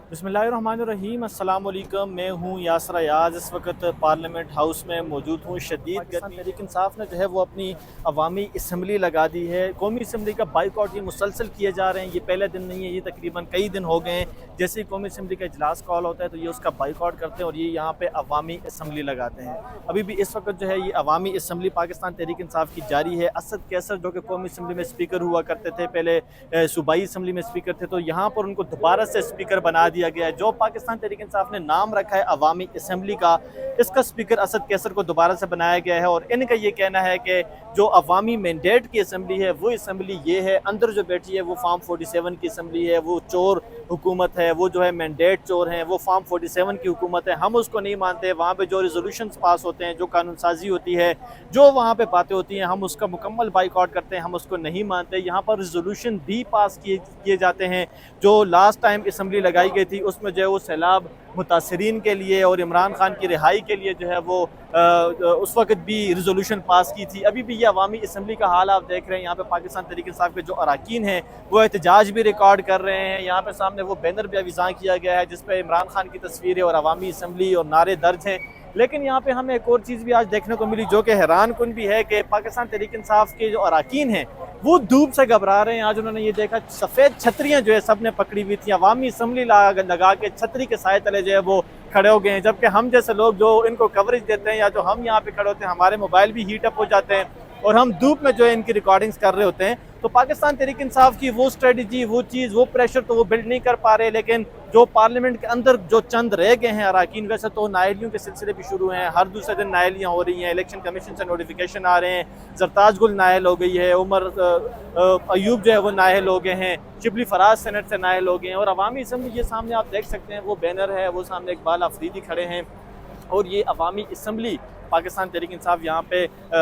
बिस्मिल्लाहिर्रहमानिर्रहीम अस्सलाम वालेकुम। मैं हूँ यासर अयाज। इस वक्त पार्लियामेंट हाउस में मौजूद हूँ। शदीद गर्मी तहरीक इंसाफ ने जो है वो अपनी अवामी असम्बली लगा दी है। कौमी असम्बली का बाइकआउट ये मुसलसल किए जा रहे हैं। ये पहले दिन नहीं है, ये तकरीबन कई दिन हो गए हैं। जैसे ही कौमी असम्बली का इजलास कॉल होता है तो ये उसका बाइकआउट करते हैं और ये यहाँ पे अवामी असम्बली लगाते हैं। अभी भी इस वक्त जो है ये अवामी असम्बली पाकिस्तान तहरीक इंसाफ की जारी है। असद कैसर जो कि कौमी असम्बली में स्पीकर हुआ करते थे, पहले सूबाई असम्बली में स्पीकर थे, तो यहाँ पर उनको दोबारा से स्पीकर बना दिया गया है। जो पाकिस्तान तहरीक इंसाफ ने नाम रखा है अवामी असम्बली का, इसका स्पीकर असद कैसर को दोबारा से बनाया गया है। और इनका ये कहना है कि जो अवामी मैंडेट की असम्बली है वो असम्बली ये है, अंदर जो बैठी है वो फार्म 47 की असम्बली है, वो चोर हुकूमत है, वो जो है मैंडेट चोर हैं, वो फार्म 47 की हुकूमत है। हम उसको नहीं मानते। वहाँ पे जो रेजोल्यूशन पास होते हैं, जो कानून साजी होती है, जो वहाँ पे बातें होती हैं, हम उसका मुकम्मल बाइकआउट करते हैं, हम उसको नहीं मानते। यहाँ पर रेजोल्यूशन भी पास किए जाते हैं। जो लास्ट टाइम असम्बली लगाई गई थी उसमें जो है वो सैलाब मुतासरीन के लिए और इमरान खान की रिहाई के लिए जो है वो उस वक्त भी रिजोल्यूशन पास की थी। अभी भी ये अवामी असम्बली का हाल आप देख रहे हैं। यहाँ पे पाकिस्तान तहरीक इंसाफ के जो अरकान हैं वो एहतजाज भी रिकॉर्ड कर रहे हैं। यहाँ पे सामने वो बैनर भी अविज़ा किया गया है जिस पर इमरान खान की तस्वीर है और अवामी असम्बली और नारे दर्ज हैं। लेकिन यहाँ पे हमें एक और चीज़ भी आज देखने को मिली जो कि हैरान कुन भी है कि पाकिस्तान तहरीक इंसाफ के जो अरकान हैं वो धूप से घबरा रहे हैं। आज उन्होंने ये देखा सफ़ेद छतरियाँ जो है सब ने पकड़ी हुई थी, अवामी असम्बली लगा के छतरी के साए तले जो है वो खड़े हो गए हैं। जबकि हम जैसे लोग जो इनको कवरेज देते हैं या जो हम यहाँ पे खड़े होते हैं, हमारे मोबाइल भी हीट अप हो जाते हैं और हम धूप में जो है इनकी रिकॉर्डिंग्स कर रहे होते हैं। तो पाकिस्तान तहरीक इंसाफ की वो स्ट्रेटजी, वो चीज़, वो प्रेशर तो वो बिल्ड नहीं कर पा रहे। लेकिन जो पार्लियामेंट के अंदर जो चंद रह गए हैं अरकान, वैसे तो नायलियों के सिलसिले भी शुरू हैं। हर दूसरे दिन नायलियाँ हो रही हैं, इलेक्शन कमीशन से नोटिफिकेशन आ रहे हैं। जरताज गुल नायल हो गई है, उमर अयूब जो है वो नायल हो गए हैं, शिबली फराज सेनेट से नायल हो गए हैं। और अवामी असम्बली ये सामने आप देख सकते हैं, वो बैनर है, वो सामने इकबाल अफरीदी खड़े हैं। और ये अवामी असम्बली पाकिस्तान तहरीक इंसाफ यहाँ पे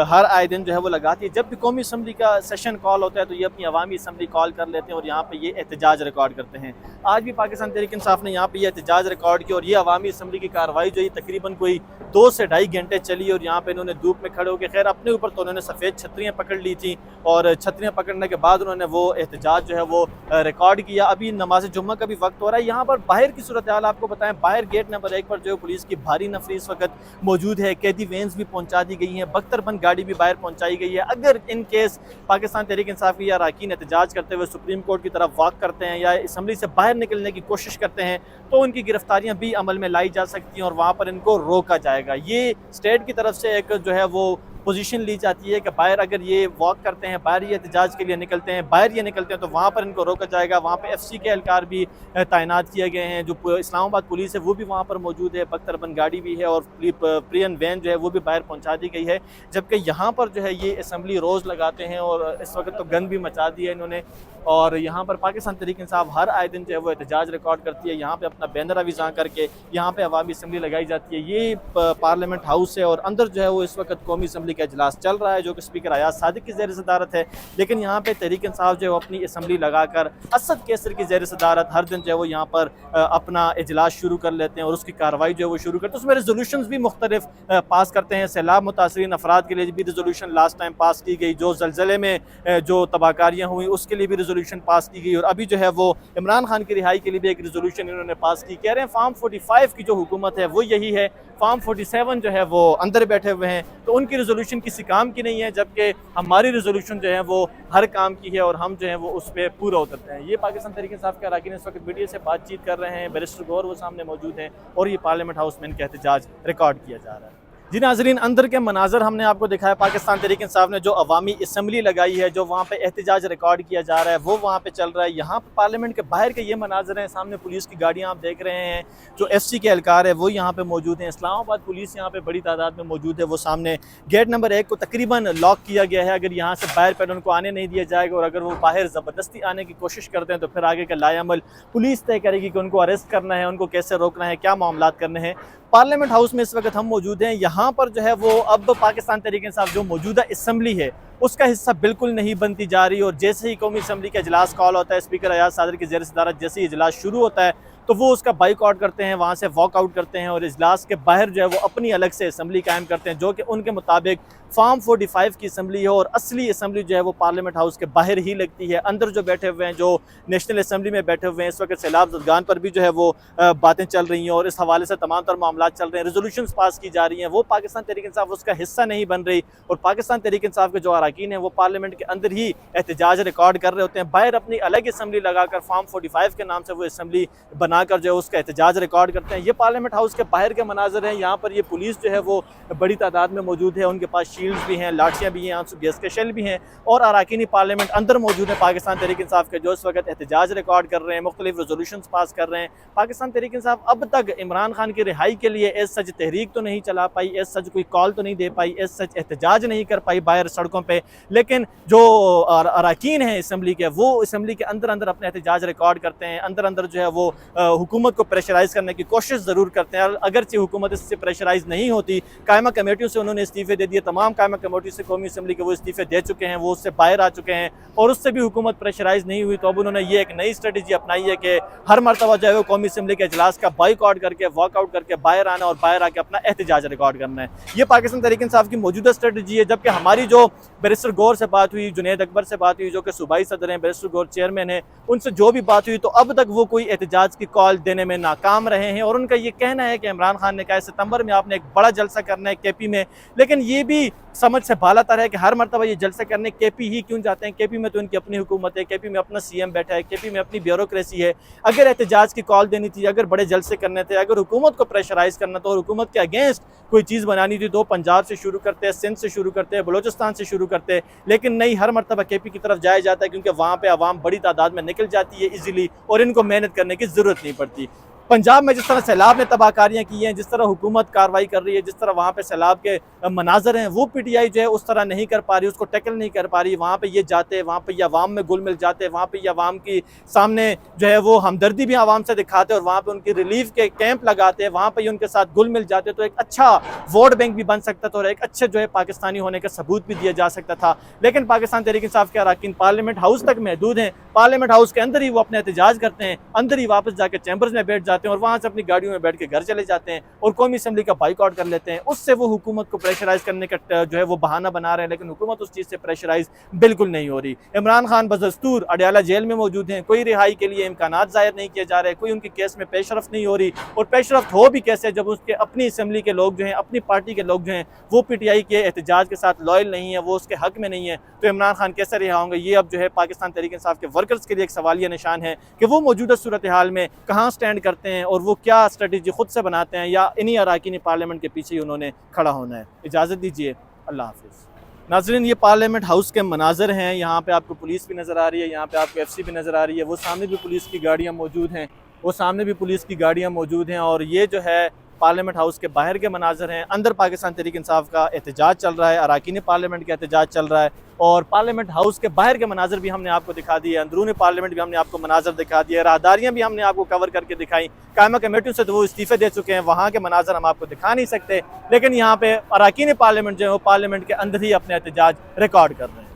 हर आए दिन जो है वो लगाती है। जब भी कौमी असम्बली का सेशन कॉल होता है तो ये अपनी अवामी असम्बली कॉल कर लेते हैं और यहाँ पे ये एहतजाज रिकॉर्ड करते हैं। आज भी पाकिस्तान तहरीक इंसाफ ने यहाँ पे ये एहतजाज रिकॉर्ड किया और ये अवामी असम्बली की कार्रवाई जो है तकरीबन कोई 2 से ढाई घंटे चली। और यहाँ पे इन्होंने धूप में खड़े होकर, खैर अपने ऊपर तो उन्होंने सफ़ेद छतरियाँ पकड़ ली थी और छतरियाँ पकड़ने के बाद उन्होंने वो एहतजाज जो है वो रिकॉर्ड किया। अभी नमाज जुम्मा का भी वक्त हो रहा है। यहाँ पर बाहर की सूरत हाल आपको बताएं, बाहर गेट नंबर 1 पर जो पुलिस की भारी नफरी इस वक्त मौजूद है। कैदी वैन्स भी पहुँचा दी गई हैं, बख्तरबंद गाड़ी भी बाहर पहुंचाई गई है। अगर इन केस पाकिस्तान तहरीक इंसाफ की या अरकान एहतजाज करते हुए सुप्रीम कोर्ट की तरफ वॉक करते हैं या असम्बली से बाहर निकलने की कोशिश करते हैं तो उनकी गिरफ्तारियां भी अमल में लाई जा सकती हैं और वहाँ पर इनको रोका जाएगा। ये स्टेट की तरफ से एक जो है वो पोजीशन ली जाती है कि बाहर अगर ये वॉक करते हैं, बाहर ये एहतजाज के लिए निकलते हैं, बाहर ये निकलते हैं तो वहाँ पर इनको रोका जाएगा। वहाँ पे FC के एहलकार भी तैनात किए गए हैं। जो इस्लामाबाद पुलिस है वो भी वहाँ पर मौजूद है, बख्तरबंद गाड़ी भी है और प्रियन वैन जो है वो भी बाहर पहुँचा दी गई है। जबकि यहाँ पर जो है ये असम्बली रोज़ लगाते हैं और इस वक्त तो गन भी मचा दी है इन्होंने। और यहाँ पर पाकिस्तान तहरीक इंसाफ हर आए दिन जो है वो एहतजाज रिकॉर्ड करती है। यहाँ पे अपना बैनर अविज़ा करके यहाँ पे अवामी असम्बली लगाई जाती है। ये पार्लियामेंट हाउस है और अंदर जो है वो इस वक्त कौमी असम्बली का इजलास चल रहा है जो कि स्पीकर अयाज सादिक की ज़ेर सदारत है। लेकिन यहाँ पे तहरीक इंसाफ जो है वो अपनी असम्बली लगाकर असद कैसर की ज़ेर सदारत हर दिन जो है वो यहाँ पर अपना इजलास शुरू कर लेते हैं और उसकी कार्रवाई जो है वो शुरू करते हैं। उसमें रेजोल्यूशन भी मुख्तलिफ पास करते हैं। सैलाब मुतासरीन अफराद के लिए भी रेजोल्यूशन लास्ट टाइम पास की गई, जो ज़लज़ले में जो तबाहकारियाँ हुई उसके लिए भी रेजोल्यूशन पास की गई और अभी जो है वो इमरान खान की रिहाई के लिए भी एक रेजोल्यूशन इन्होंने पास की। कह रहे हैं फार्म 45 की जो हुकूमत है वो यही है, फार्म 47 जो है वो अंदर बैठे हुए हैं तो उनकी रेजोल्यूशन किसी काम की नहीं है, जबकि हमारी रेजोल्यूशन जो है वो हर काम की है और हम जो है वो उस पर पूरा उतरते हैं। ये पाकिस्तान तहरीक इंसाफ के अरकान इस वक्त मीडिया से बातचीत कर रहे हैं। बैरिस्टर गौर वो सामने मौजूद हैं और ये पार्लियामेंट हाउस में इनका एहतजाज रिकॉर्ड किया जा रहा है। जी नाजरीन, अंदर के मनाजर हमने आपको दिखाया। पाकिस्तान तहरीक इंसाफ ने जो अवामी असम्बली लगाई है, जो वहाँ पे एहतजाज रिकॉर्ड किया जा रहा है वो वहाँ पे चल रहा है। यहाँ पे पार्लियामेंट के बाहर के ये मनाजर हैं। सामने पुलिस की गाड़ियाँ आप देख रहे हैं, जो FC के एहलकार है वो यहाँ पे मौजूद हैं। इस्लामाबाद पुलिस यहाँ पे बड़ी तादाद में मौजूद है। वो सामने गेट नंबर 1 को तकरीबन लॉक किया गया है। अगर यहाँ से बाहर पर उनको आने नहीं दिया जाएगा और अगर वो बाहर ज़बरदस्ती आने की कोशिश करते हैं तो फिर आगे का लाएअमल पुलिस तय करेगी कि उनको अरेस्ट करना है, उनको कैसे रोकना है, क्या मामलात करने हैं। पार्लियामेंट हाउस में इस वक्त हम मौजूद हैं। यहाँ पर जो है वो अब पाकिस्तान तहरीक इंसाफ जो मौजूदा असम्बली है उसका हिस्सा बिल्कुल नहीं बनती जा रही और जैसे ही कौमी असम्बली का इजलास कॉल होता है, स्पीकर अयाज सादिक की ज़ेर सदारत जैसे ही इजलास शुरू होता है तो वो उसका बाइकआउट करते हैं, वहाँ से वॉकआउट करते हैं और इजलास के बाहर जो है वो अपनी अलग से असम्बली कायम करते हैं, जो कि उनके मुताबिक फार्म 45 की असम्बली है और असली असम्बली जो है वो पार्लियामेंट हाउस के बाहर ही लगती है। अंदर जो बैठे हुए हैं, जो नेशनल असम्बली में बैठे हुए हैं, इस वक्त सैलाब ज़दगान पर भी जो है वो बातें चल रही हैं और इस हवाले से तमाम तर मामला चल रहे हैं, रेजोल्यूशन पास की जा रही हैं। वो पाकिस्तान तहरीक इंसाफ उसका हिस्सा नहीं बन रही और पाकिस्तान तहरीक इंसाफ के जो अरकान हैं वो पार्लियामेंट के अंदर ही एहतजाज रिकॉर्ड कर रहे होते हैं, बाहर अपनी अलग असम्बली लगाकर फार्म 45 के नाम से वो असम्बली बनाकर जो है उसका एहतजाज रिकॉर्ड करते हैं। ये पार्लियामेंट हाउस के बाहर के मनाजर हैं। यहाँ पर ये पुलिस जो है वो बड़ी तादाद में मौजूद है, उनके पास शील्ड भी हैं, लाठियाँ भी हैं, आंसू गैस के शेल भी हैं और अरकान पार्लियामेंट अंदर मौजूद है पाकिस्तान तहरीक इंसाफ के, जो इस वक्त एहतजाज रिकॉर्ड कर रहे हैं, मुख्तलिफ रेजोल्यूशन पास कर रहे हैं। पाकिस्तान तहरीक इंसाफ अब तक इमरान खान की रिहाई के लिए एज सच तहरीक तो नहीं चला पाई, एज सच कोई कॉल तो नहीं दे पाई, एज सच एहतजाज नहीं कर पाई बाहर सड़कों पर, लेकिन जो अरकान हैं असम्बली के वो असम्बली के अंदर अंदर अपने एहतजाज रिकॉर्ड करते हैं, अंदर अंदर जो है वो हुकूमत को प्रेशराइज करने की कोशिश ज़रूर करते हैं। अगरचे हुकूमत इससे प्रेशराइज नहीं होती, कायमा कमेटियों से उन्होंने इस्तीफ़े दे दिए, तमाम कायमा कमेटियों से कौमी असम्बली के वो इस्तीफ़े दे चुके हैं, वो उससे बाहर आ चुके हैं और उससे भी हुकूमत प्रेशराइज नहीं हुई, तो अब उन्होंने ये एक नई स्ट्रेटजी अपनाई है कि हर मरतबा जो है वो कौमी असम्बली के इजलास का बाइकआउट करके वॉकआउट करके बाहर आना और बाहर आके अपना एहतजाज रिकॉर्ड करना है। ये पाकिस्तान तहरीक इंसाफ की मौजूदा स्ट्रेटजी है। जबकि हमारी जो बैरिस्टर गौर से बात हुई, जुनैद अकबर से बात हुई, जो कि सूबाई सदर हैं, बैरिस्टर गौर चेयरमैन हैं, उनसे जो भी बात हुई तो अब तक वो कोई एहतजाज की कॉल देने में नाकाम रहे हैं और उनका ये कहना है कि इमरान खान ने कहा सितंबर में आपने एक बड़ा जलसा करना है केपी में, लेकिन ये भी समझ से बाला तर है कि हर मरतबा ये जलसा करने केपी ही क्यों जाते हैं। केपी में तो इनकी अपनी हुकूमत है, केपी में अपना सीएम बैठा है, केपी में अपनी ब्यूरोक्रेसी है। अगर एहतजाज की कॉल देनी थी, अगर बड़े जलसे करने थे, अगर हुकूमत को प्रेशराइज करना था और हुकूमत के अगेंस्ट कोई चीज़ बनानी थी तो पंजाब से शुरू करते, सिंध से शुरू करते, बलोचिस्तान से शुरू करते, लेकिन नहीं, हर मरतबा केपी की तरफ जाया जाता है क्योंकि वहाँ पर आवाम बड़ी तादाद में निकल जाती है ईजिली और इनको मेहनत करने की ज़रूरत नहीं पड़ती। पंजाब में जिस तरह सैलाब ने तबाहकारियाँ की हैं, जिस तरह हुकूमत कार्रवाई कर रही है, जिस तरह वहाँ पे सैलाब के मनाजर हैं, वो पीटीआई जो है उस तरह नहीं कर पा रही, उसको टैकल नहीं कर पा रही। वहाँ पे ये जाते, वहाँ पे ये आवाम में घुल मिल जाते, वहाँ पे ये आवाम की सामने जो है वो हमदर्दी भी आवाम से दिखाते और वहाँ पे उनकी रिलीफ के कैंप लगाते, वहाँ पे उनके साथ घुल मिल जाते, तो एक अच्छा वोट बैंक भी बन सकता था और एक अच्छे जो है पाकिस्तानी होने का सबूत भी दिया जा सकता था। लेकिन पाकिस्तान तहरीक इंसाफ के अरकान पार्लियामेंट हाउस तक महदूद हैं, पार्लियामेंट हाउस के अंदर ही वो अपने एहतजाज करते हैं, अंदर ही वापस जाकर चैम्बर्स में बैठ जाते हैं और वहाँ से अपनी गाड़ियों में बैठ के घर चले जाते हैं और कौमी असम्बली का बाइकआउट कर लेते हैं। उससे वो हुकूमत को प्रेशराइज करने का जो है वो बहाना बना रहे हैं, लेकिन हुकूमत उस चीज़ से प्रेशराइज बिल्कुल नहीं हो रही। इमरान खान बदस्तूर अडयाला जेल में मौजूद हैं, कोई रिहाई के लिए इम्कानात ज़ाहिर नहीं किए जा रहे, कोई उनके केस में पेशरफ्त नहीं हो रही और पेशरफ्त हो भी कैसे जब उसके अपनी असम्बली के लोग जो हैं, अपनी पार्टी के लोग जो हैं वो पीटीआई के एहतजाज के साथ लॉयल नहीं है, वो उसके हक में नहीं है, तो इमरान खान कैसे रिहा होंगे। ये अब जो है पाकिस्तान तहरीक इंसाफ के वर्कर्स के लिए एक सवालिया निशान है कि वो मौजूदा सूरत हाल में कहाँ स्टैंड करते हैं और वो क्या स्ट्रेटजी खुद से बनाते हैं या इन्हीं अरकान पार्लियामेंट के पीछे ही उन्होंने खड़ा होना है। इजाज़त दीजिए, अल्लाह हाफिज़। नाज़रीन, ये पार्लियामेंट हाउस के मनाजर हैं। यहाँ पे आपको पुलिस भी नज़र आ रही है, यहाँ पे आपको एफसी भी नज़र आ रही है, वो सामने भी पुलिस की गाड़ियाँ मौजूद हैं, वो सामने भी पुलिस की गाड़ियाँ मौजूद हैं और ये जो है पार्लियामेंट हाउस के बाहर के मनाजर हैं। अंदर पाकिस्तान तहरीक इंसाफ का एहतजाज चल रहा है, अरकान पार्लियामेंट का एहतजाज चल रहा है और पार्लियामेंट हाउस के बाहर के मनाजर भी हमने आपको दिखा दिए, अंदरूनी पार्लियामेंट भी हमने आपको मनाजर दिखा दिए, राहदारियाँ भी हमने आपको कवर करके दिखाई। कायमा कमेटियों से तो वो इस्तीफ़े दे चुके हैं, वहाँ के मनाजर हम आपको दिखा नहीं सकते, लेकिन यहाँ पे अरकान पार्लियामेंट जो है वो पार्लियामेंट के अंदर ही अपने एहतजाज रिकॉर्ड कर रहे हैं।